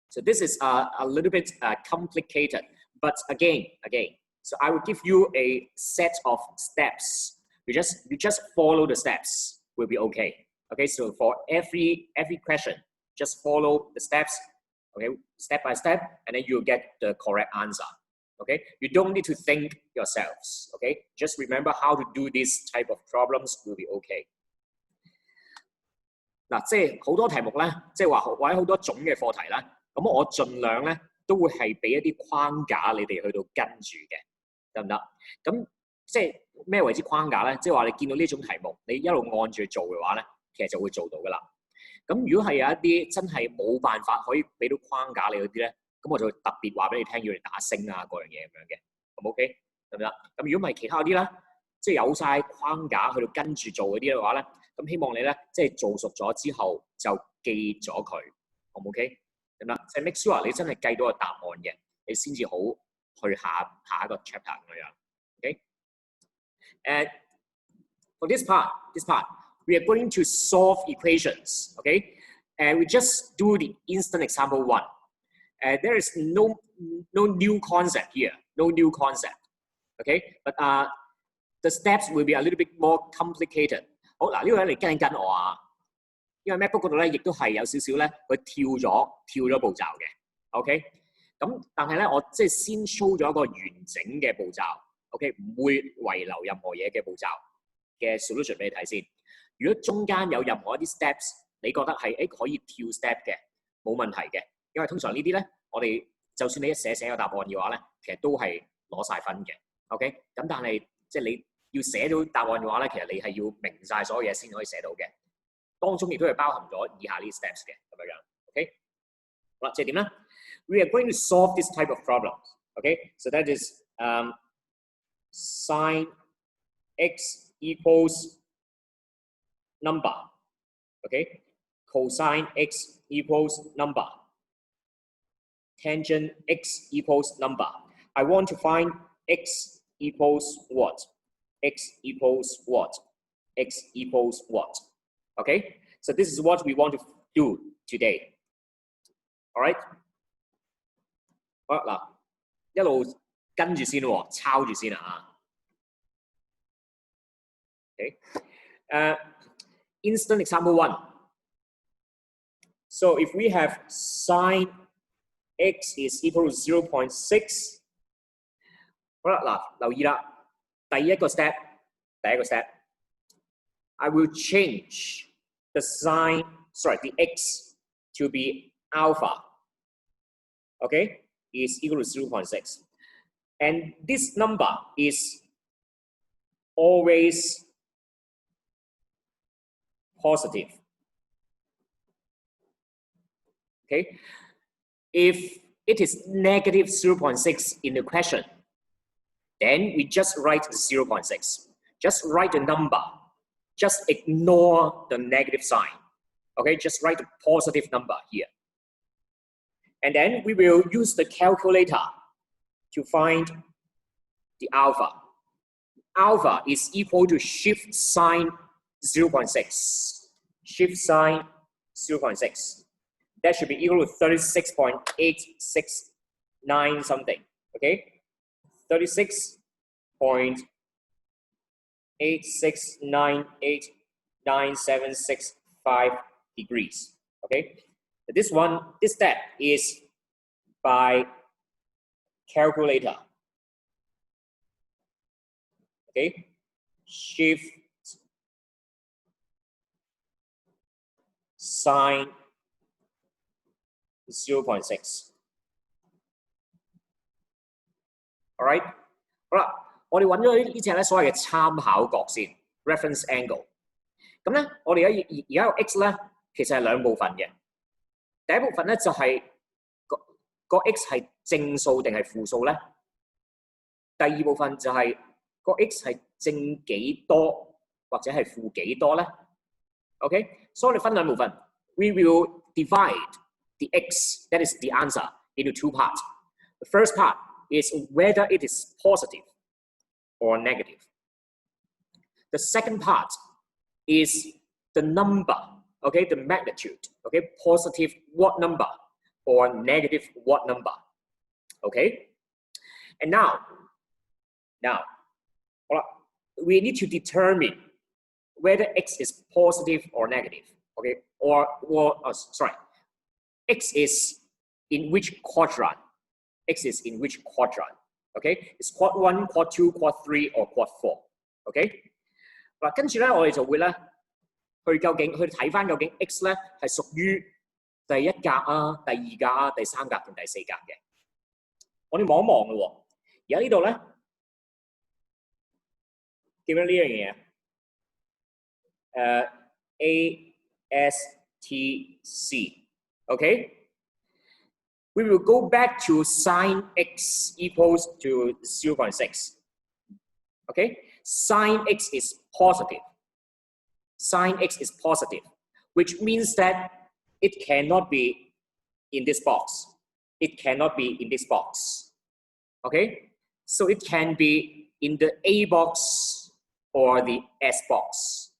So this is a little bit complicated, but again, so I will give you a set of steps. You just follow the steps, will be okay. Okay, so for every question, just follow the steps, okay, step by step, and then you'll get the correct answer. Okay, you don't need to think yourselves. Okay, just remember how to do this type of problems will be okay. 嗱，即係好多題目咧，即係話或者好多種嘅課題啦，咁我盡量咧都會係俾一啲框架你哋去到跟住嘅，得唔得？咁即係咩為之框架咧？即係話你見到呢種題目，你一路按住去做嘅話咧，其實就會做到噶啦。咁如果係有一啲真係冇辦法可以俾到框架你嗰啲咧，咁我就會特別話俾你聽，要你打星啊嗰樣嘢咁樣嘅，咁 OK 得唔得？咁如果唔係其他嗰啲咧，即係有晒框架去到跟住做嗰啲嘅話咧。咁希望你咧，即係做熟咗之後就記咗佢，好唔 OK？ 咁啦，即係 make sure 你真係計到個答案嘅，你先至好去下一個 chapter 咁樣。OK？ And for this part, we are going to solve equations. Okay? And we just do the instant example 1. There is no new concept here, no new concept. Okay? But the steps will be a little bit more complicated. 好嗱，呢個咧你跟一跟我啊，因為 MacBook 嗰度咧亦都係有少少咧，佢跳咗步驟嘅 ，OK？ 咁但係咧，我即係先 show 咗一個完整嘅步驟 ，OK？ 唔會遺留任何嘢嘅步驟嘅 solution 俾你睇先。如果中間有任何一啲 steps， 你覺得係可以跳 step 嘅，冇問題嘅，因為通常呢啲咧，我哋就算你一寫個答案嘅話咧，其實都係攞晒分嘅 ，OK？ 咁但係即係你要寫到答案嘅話咧，其實你係要明晒所有嘢先可以寫到嘅。當中亦都係包含咗以下呢啲 steps 嘅咁樣樣。OK， 好啦，即係點咧 ？We are going to solve this type of problem. Okay, so that is sin x equals number. Okay, cosine x equals number. Tangent x equals number. I want to find x equals what? X equals what? X equals what? Okay, so this is what we want to do today. All right? 好啦，嗱，一路跟住先喎，抄住先啊。Okay, instant example 1. So if we have sine x is equal to 0.6. 好啦，嗱，留意啦。第一個 step, I will change the x to be alpha, okay, is equal to 0.6. And this number is always positive, okay? If it is negative 0.6 in the question, then we just write 0.6. Just write the number. Just ignore the negative sign. Okay, just write the positive number here. And then we will use the calculator to find the alpha. Alpha is equal to shift sine 0.6. Shift sine 0.6. That should be equal to 36.869 something. Okay? 36.8698965 degrees. Okay, this step is by calculator. Okay, shift sine 0.6. All right， 好啦，我哋揾咗呢隻咧所謂嘅參考角先 ，reference angle。咁咧，我哋而家有 x 咧，其實係兩部分嘅。第一部分咧就係個 x 係正數定係負數咧？第二部分就係個 x 係正幾多或者係負幾多咧 ？OK， 所以我哋分兩部分。We will divide the x, that is the answer, into two parts. The first part is whether it is positive or negative. The second part is the number, okay, the magnitude, okay, positive what number or negative what number? Okay? And now, we need to determine whether x is positive or negative. Okay? X is in which quadrant? X is in which quadrant? Okay? It's quad 1, quad 2, quad 3, or quad 4. Okay? 嗱，跟住咧，我哋就會咧去睇翻究竟 x 咧係屬於第一格啊、第二格啊、第三格定第四格嘅。我哋望一望咯喎，而家呢度咧記唔記得呢樣嘢？A S T C。Okay? We will go back to sine x equals to 0.6. Okay? Sine x is positive. Sine x is positive, which means that it cannot be in this box. It cannot be in this box. Okay? So it can be in the A box or the S box.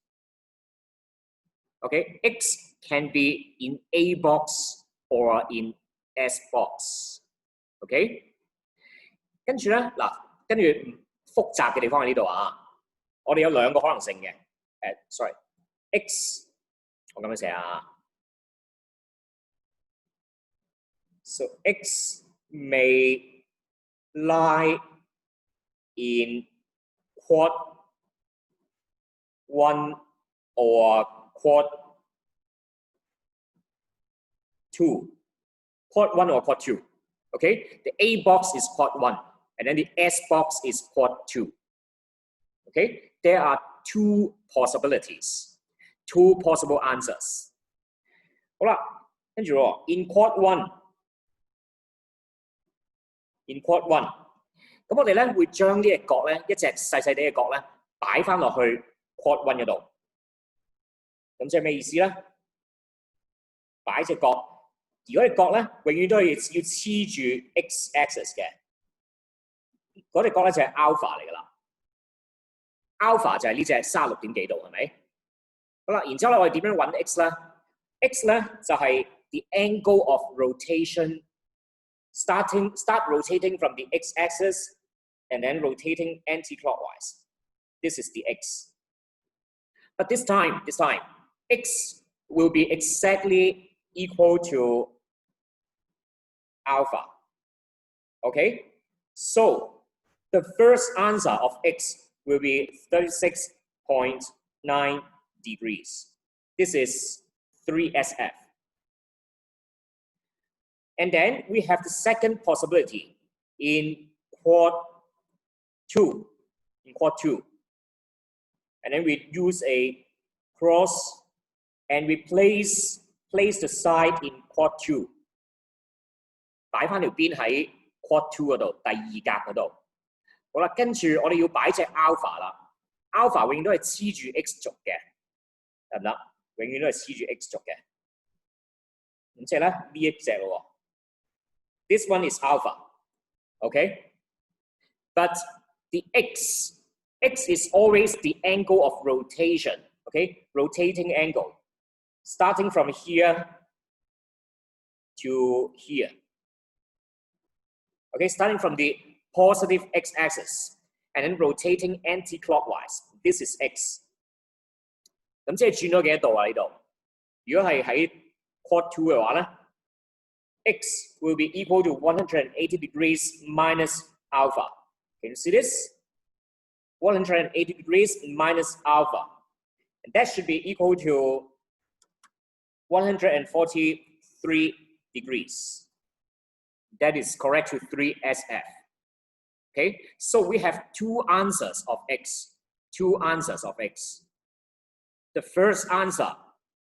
Okay? X can be in A box or in S box。OK？ 跟住咧，嗱，跟住複雜嘅地方喺呢度啊。我哋有兩個可能性嘅。sorry，x 我咁樣寫啊。So x may lie in quad 1 or quad 2. Quad 1 or quad 2. Okay? The A box is quad 1, and then the S box is quad 2. Okay? There are two possibilities, two possible answers. 好啦，跟住喎 ，in quad 1， in quad 1， 咁我哋咧會將呢隻角咧，一隻細細啲嘅角咧，擺翻落去 quad 1嗰度。咁即係咩意思咧？擺隻角。如果隻角咧，永遠都係要黐住 x axis 嘅，嗰隻角咧就係 alpha 嚟㗎啦。alpha 就係呢隻36點幾度，係咪？好啦，然之後咧，我哋點樣揾 x 咧 ？x 咧就係 the angle of rotation start rotating from the x axis and then rotating anti-clockwise. This is the x. But this time, x will be exactly equal to alpha. Okay? So the first answer of x will be 36.9 degrees. This is 3SF. And then we have the second possibility in quad 2. In quad 2. And then we use a cross and we place the side in quad 2. 擺翻條邊喺 quad 2嗰度，第二格嗰度。好啦，跟住我哋要擺隻 alpha 啦。alpha 永遠都係黐住 x 軸嘅，得唔得？永遠都係黐住 x 軸嘅。咁即係咧呢一隻咯喎。This one is alpha, okay? But the x is always the angle of rotation, okay? Rotating angle, starting from here to here. Okay, starting from the positive x-axis and then rotating anti-clockwise. This is x. 咁即係轉咗幾多度啊？呢度，如果係喺 quad 2嘅話咧 ，x will be equal to 180 degrees minus alpha. Can you see this? 180 degrees minus alpha. And that should be equal to 143 degrees. That is correct to 3SF. Okay, so we have two answers of x. Two answers of x. The first answer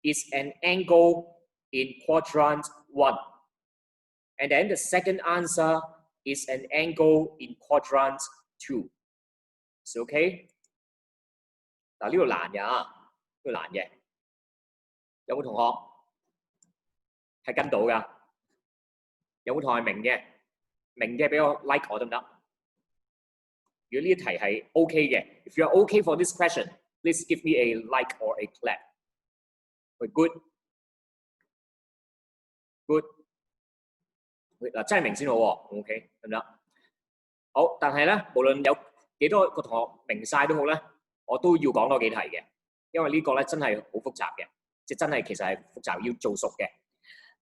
is an angle in quadrant 1. And then the second answer is an angle in quadrant 2. It's okay? 嗱，呢度難嘅啊，呢度難嘅。有冇同學係跟到㗎？有冇同學係明嘅？明嘅俾我 like 我得唔得？如果呢一題係 OK 嘅 ，if you are OK for this question, please give me a like or a clap. Good. Good. 嗱真係明先好喎 ，OK 得唔得？好，但係咧，無論有幾多個同學明晒都好咧，我都要講多幾題嘅，因為呢個咧真係好複雜嘅，即係真係其實係複雜，要做熟嘅。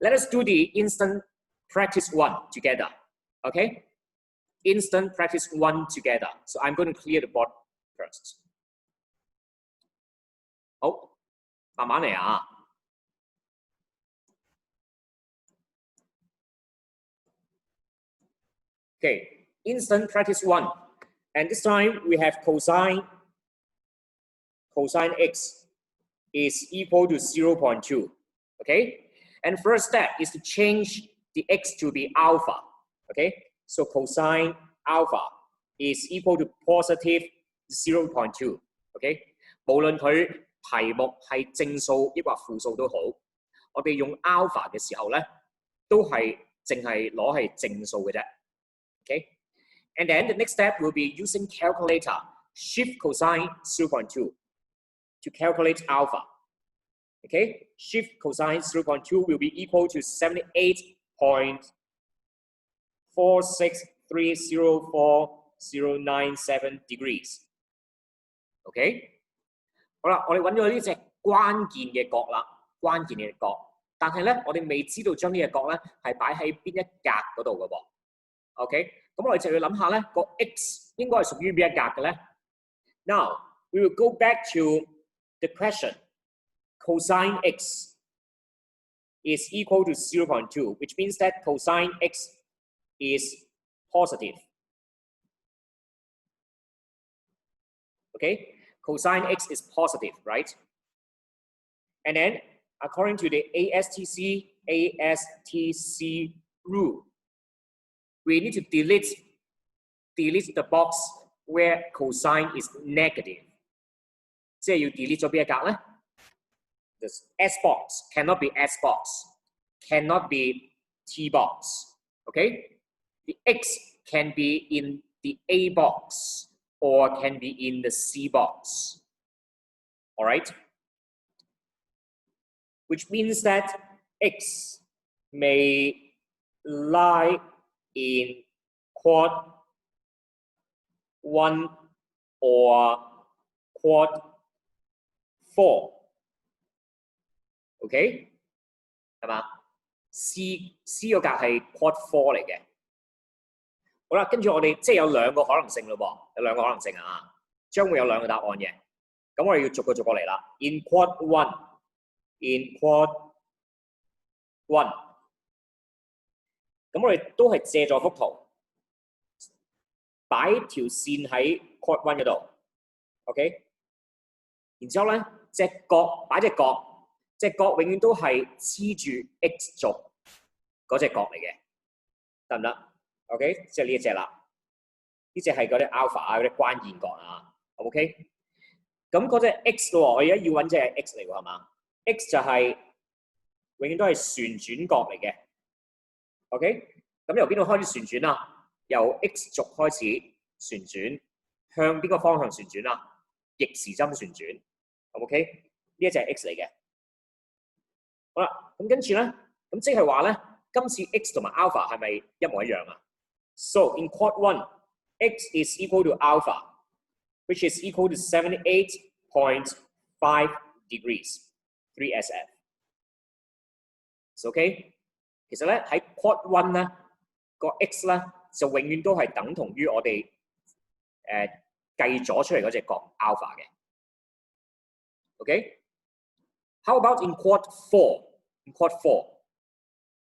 Let us do the instant practice 1 together, okay? Instant practice 1 together. So I'm going to clear the board first. 好，慢慢嚟啊。Okay, instant practice 1. And this time we have cosine x is equal to 0.2. Okay? And first step is to change the x to be alpha. Okay? So cosine alpha is equal to positive 0.2. Okay? 無論佢題目係正數抑或負數都好，我哋用 alpha 嘅時候咧，都係淨係攞係正數嘅啫。Okay? And then the next step will be using calculator, shift cosine 0.2 to calculate alpha. Okay? Shift cosine 0.2 will be equal to 78.46304.097 degrees. Okay? 好啦，我哋揾咗呢隻關鍵嘅角啦，關鍵嘅角。但係咧，我哋未知道將呢隻角咧係擺喺邊一格嗰度嘅噃。OK？ 咁我哋就要諗下咧，個 x 應該係屬於邊一格嘅咧 ？Now we will go back to the question. Cosine x is equal to 0.2, which means that cosine x is positive. Okay? Cosine x is positive, right? And then, according to the ASTC rule, we need to delete the box where cosine is negative. 即係要 delete 咗邊一格咧 ？The S box cannot be S box, cannot be T box. Okay? The x can be in the A box or can be in the C box. All right? Which means that x may lie in quad 1 or quad 4. OK? 係嘛 ？C 個格係 quad 4嚟嘅。好啦，跟住我哋即係有兩個可能性咯噃，有兩個可能性啊，將會有兩個答案嘅。咁我哋要逐個嚟啦。In quad 1，in quad 1。咁我哋都係借助幅圖，擺條線喺 quad 1嗰度 ，OK？ 然之後咧，隻角擺隻角，隻角永遠都係黐住 x 軸嗰隻角嚟嘅，得唔得 ？OK？ 即係呢一隻啦，呢隻係嗰啲 alpha 啊，嗰啲關鍵角啊 ，OK？ 咁嗰隻 x 咯，我而家要揾隻 x 嚟喎，係嘛 ？x 就係永遠都係旋轉角嚟嘅。OK， 咁由邊度開始旋轉啊？由 x 軸開始旋轉，向邊個方向旋轉啊？逆時針旋轉 ，OK？ 呢一隻係 x 嚟嘅。好啦，咁跟住咧，咁即係話咧，今次 x 同埋 alpha 係咪一模一樣啊 ？So in quad 1, x is equal to alpha, which is equal to 78.5 degrees, 3 SF. OK？ 其實咧喺 quad 1咧個 x 咧就永遠都係等同於我哋計咗出嚟嗰隻角 alpha 嘅。OK？ How about in quad 4? In quad 4,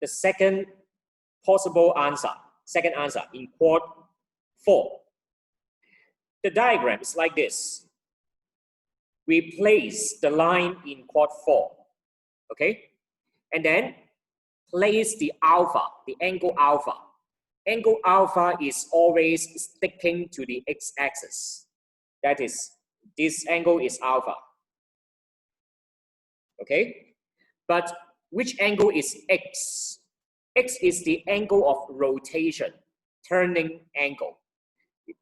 the second possible answer, in quad 4, the diagram is like this. We place the line in quad 4, okay, and then place the alpha, the angle alpha. Angle alpha is always sticking to the x-axis. That is, this angle is alpha. Okay? But which angle is x? X is the angle of rotation, turning angle.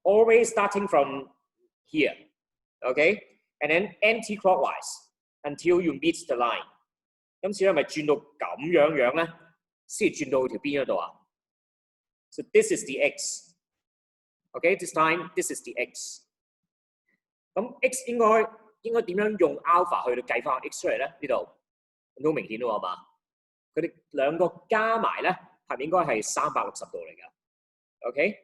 Always starting from here. Okay? And then anti-clockwise until you meet the line. 今次係咪轉到咁樣咧，先轉到條邊嗰度啊？ So this is the x. Okay, this time this is the x. 咁 x 應該點樣用 alpha 去到計翻 x 出嚟咧？呢度都好明顯咯，係嘛？佢哋兩個加埋咧，係咪應該係360度嚟㗎 ？Okay,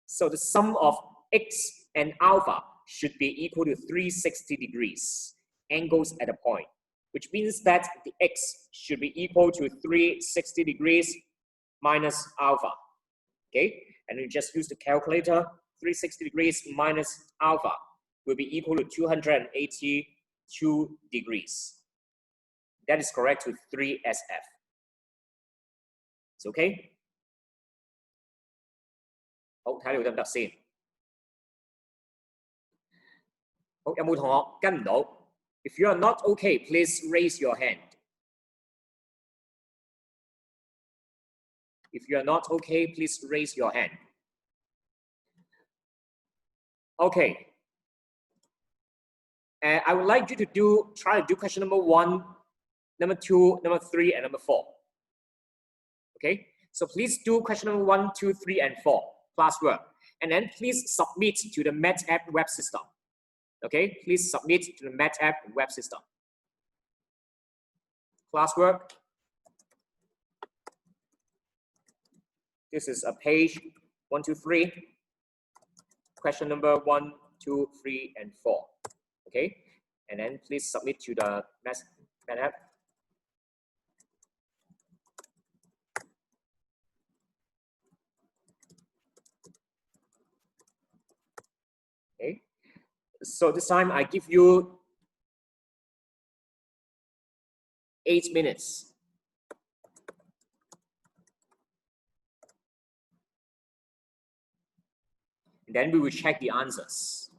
so the sum of x and alpha should be equal to 360 degrees angles at a point, which means that the x should be equal to 360 degrees minus alpha. Okay, and you just use the calculator. 360 degrees minus alpha will be equal to 282 degrees. That is correct to 3SF. It's okay? 好，睇你得唔得先？好，有冇同學跟唔到 ？If you are not okay, please raise your hand. If you are not okay, please raise your hand. Okay. I would like you to try to do question number 1, number 2, number 3, and number 4. Okay, so please do question number 1, 2, 3, and 4 classwork, and then please submit to the MathApp web system. Okay, please submit to the MathApp web system. Classwork. This is a page 1, 2, 3. Question number 1, 2, 3, and 4. Okay, and then please submit to the MathApp. Okay, so this time I give you 8 minutes. And then we will check the answers.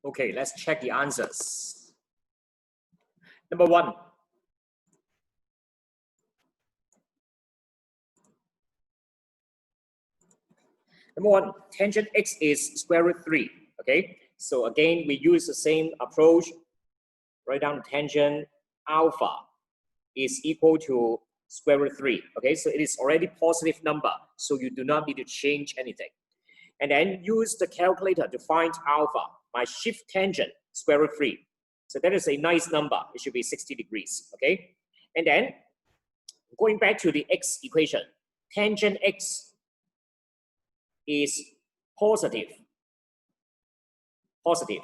Okay, let's check the answers. Number 1. Number 1, tangent x is square root 3. Okay, so again, we use the same approach. Write down tangent alpha is equal to square root 3. Okay, so it is already positive number, so you do not need to change anything. And then use the calculator to find alpha. My shift tangent, square root 3. So that is a nice number. It should be 60 degrees. Okay, and then going back to the x equation, tangent x is positive. Positive.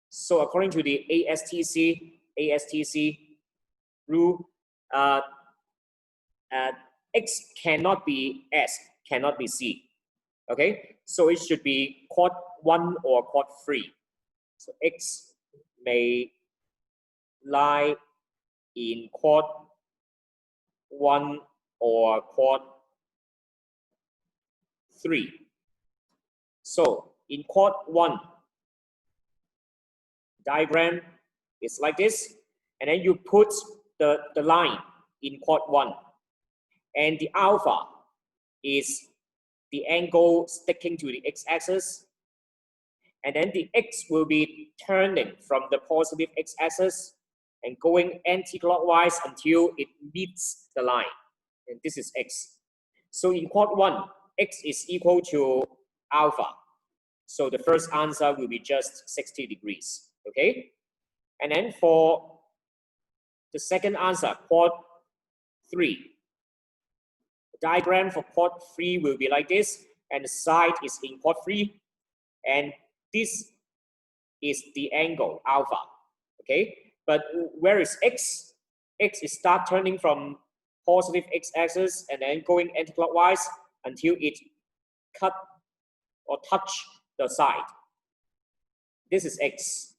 So according to the ASTC rule, x cannot be s, cannot be c. Okay, so it should be quad 1 or quad 3. So x may lie in quad 1 or quad 3. So in quad 1, diagram is like this, and then you put the line in quad 1, and the alpha is the angle sticking to the x-axis, and then the x will be turning from the positive x-axis and going anti-clockwise until it meets the line, and this is x. So in quad 1, x is equal to alpha. So the first answer will be just 60 degrees, okay? And then for the second answer, quad 3. The diagram for quad 3 will be like this, and the side is in quad 3, and this is the angle, alpha, okay? But where is x? X is start turning from positive x-axis and then going anti-clockwise until it cut or touch the side. This is x.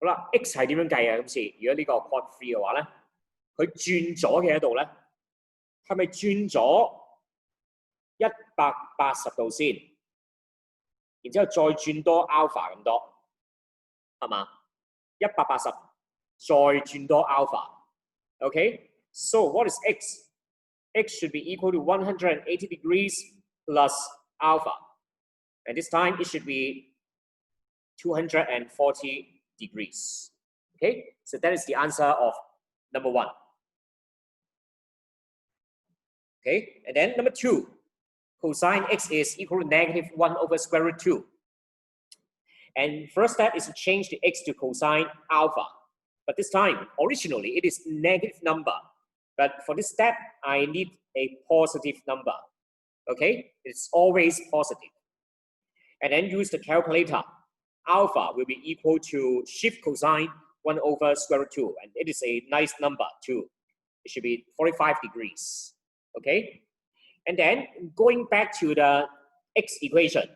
好啦 ，x 係點樣計啊？今次如果呢個 quad 3嘅話咧，佢轉咗嘅喺度咧，係咪轉咗180度先？然之後再轉多 alpha 咁多，係嘛？180再轉多 alpha。Okay, so what is x? X should be equal to 180 degrees plus alpha, and this time it should be 240 degrees. Okay, so that is the answer of number 1. Okay, and then number 2, cosine x is equal to negative 1 over square root 2. And first step is to change the x to cosine alpha. But this time, originally, it is negative number. But for this step, I need a positive number. Okay, it's always positive. And then use the calculator. Alpha will be equal to shift cosine 1 over square root 2. And it is a nice number too. It should be 45 degrees. Okay, and then going back to the x equation,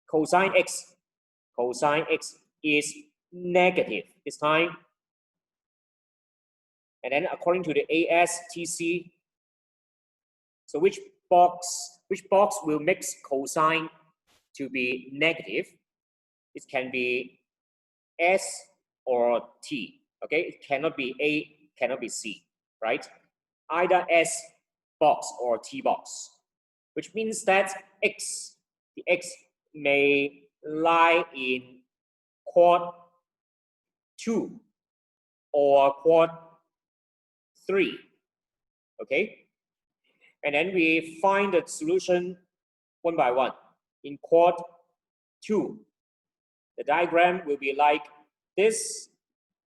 cosine x is negative this time. And then according to the ASTC, so which box will make cosine to be negative? It can be S or T. Okay, it cannot be A, cannot be C, right? Either S box or T box, which means that the x may lie in quad 2 or quad 3. Okay, and then we find the solution one by one. In quad 2, the diagram will be like this.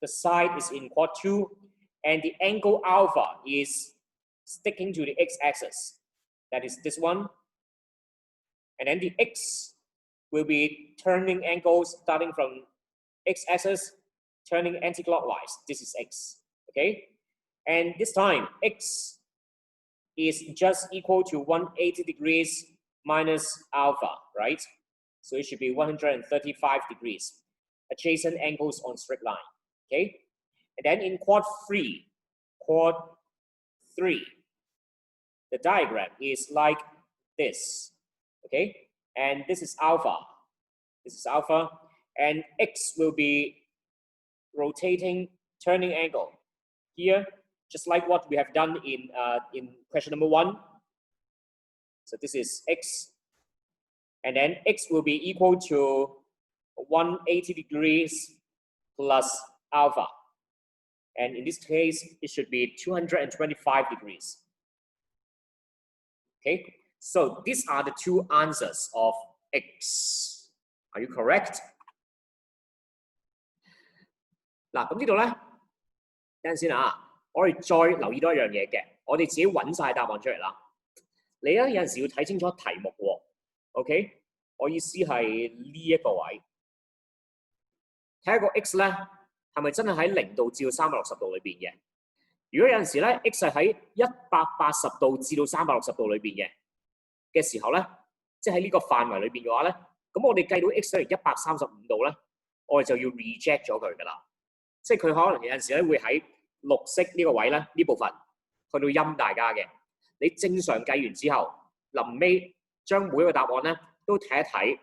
The side is in quad 2, and the angle alpha is sticking to the x-axis. That is this one. And then the x will be turning angles starting from x-axis, turning anti-clockwise. This is x. Okay, and this time x is just equal to 180 degrees minus alpha, right? So it should be 135 degrees. Adjacent angles on straight line. Okay, and then in quad 3, the diagram is like this. Okay, and this is alpha. This is alpha. And x will be rotating turning angle here, just like what we have done in question number 1. So this is x. And then x will be equal to 180 degrees plus alpha. And in this case, it should be 225 degrees. Okay, so these are the 2 answers of x. Are you correct? 嗱，咁呢度咧，等陣先啊，我哋再留意多一樣嘢嘅，我哋自己揾晒答案出嚟啦。你咧有陣時要睇清楚題目喎。OK， 我意思係呢一個位，睇下個 x 咧係咪真係喺0度至到360度裏邊嘅？如果有陣時咧 x 係喺180度至到360度裏邊嘅時候咧，即係喺呢個範圍裏邊嘅話咧，咁我哋計到 x 係135度咧，我哋就要 reject 咗佢㗎啦。即係佢可能有陣時咧會喺綠色呢個位咧呢部分去到陰大家嘅。你正常計完之後，臨尾將每一個答案咧都睇一睇，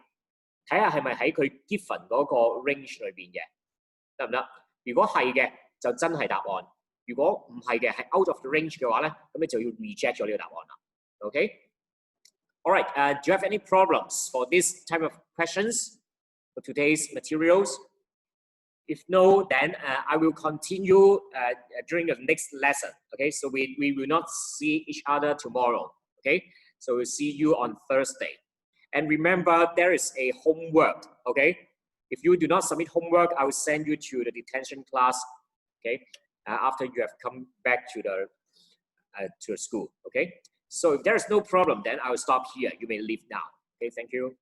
睇下係咪喺佢 given 嗰個 range 裏邊嘅，得唔得？如果係嘅，就真係答案；如果唔係嘅，係 out of the range 嘅話咧，咁你就要 reject 咗呢個答案啦。OK。All right. Do you have any problems for this type of questions for today's materials? If no, then I will continue during the next lesson. Okay, so we will not see each other tomorrow. Okay, so we'll see you on Thursday. And remember, there is a homework. Okay, if you do not submit homework, I will send you to the detention class. Okay, after you have come back to the school. Okay, so if there is no problem, then I will stop here. You may leave now. Okay, thank you.